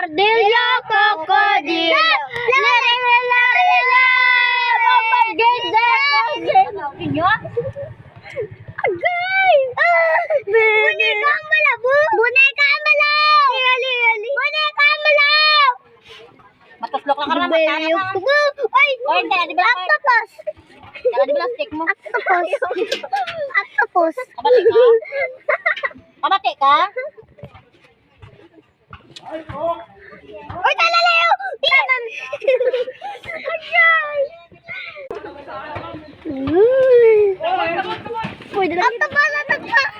Dilya, krokodilo. Agay! Boneka ang malabo! Boneka ang malaw! Boneka ang malaw! Matuslok lang ka naman, matana ka. Ay! Oy, hindi, di ba? Octopus! Saka di ba lang stick mo? Octopus! Octopus! Kabati ka? Kabati ka? Uy, talaleo! Tingnan! Agay! Pwede lang. Octopus! Octopus!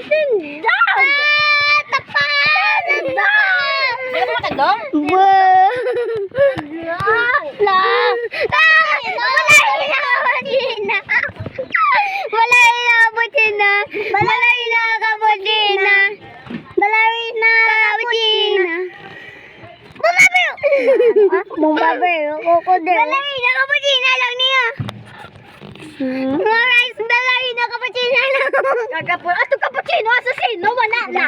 Tindag! Tapas! Tindag! Hindi ka makagong? Wow! Lang! Malay na kabutina! Malay na kabutina! Malay na kabutina! Malay na kabutina! Bumabero! Bumabero? Krokodilo? Malay na kabutina lang niya! Malay na kabutina lang! Ato cappuccino! Asasino! Wala na!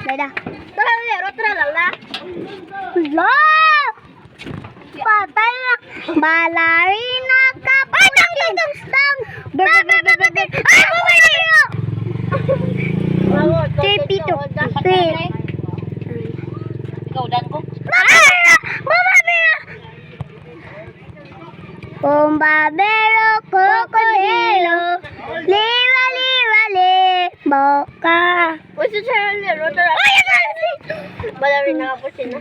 Dada! Tralero! Tralala! Wala! Patay na! Balarina ka! Ay! Tang! Ay! Bumabero! Tipito! Ikaw, dan ko. Bumabero! Bumabero, krokodilo, liwa, boka. Uy, sa lero, tara. Ay, Balarin na po sila.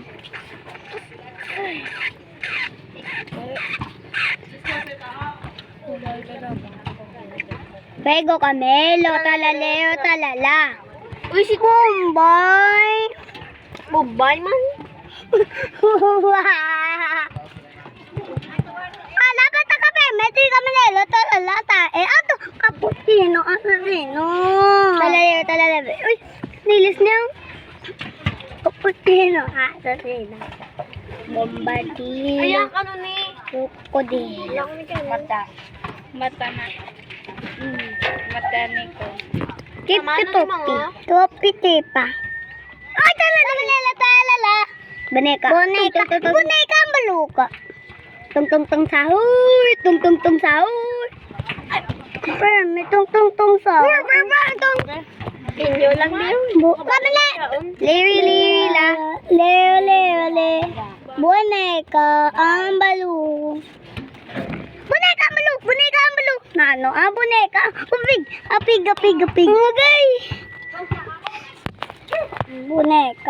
Pego kamelo, talaleo, talala. Uy, si Bombay. Bombay man? Dapat na kape, metri kami lelo, talala, ato, cappuccino, asasino. Talaleo. Uy, nilis niya. Cappuccino, asasino. Bombardino. Ayan, ano ni? Krokodilo. Mata na. Mata ni ko. Topi tipa. Ay, talala. Boneka. Boneka ang baluka. Tung sahur. Tung sahur. Pero may tung sahur. Inyo lang din. Kamala. Liri la. Le. Boneka ang baluka. Boneka ang baluka. Nano? Boneka. Apig. Okay. Boneka.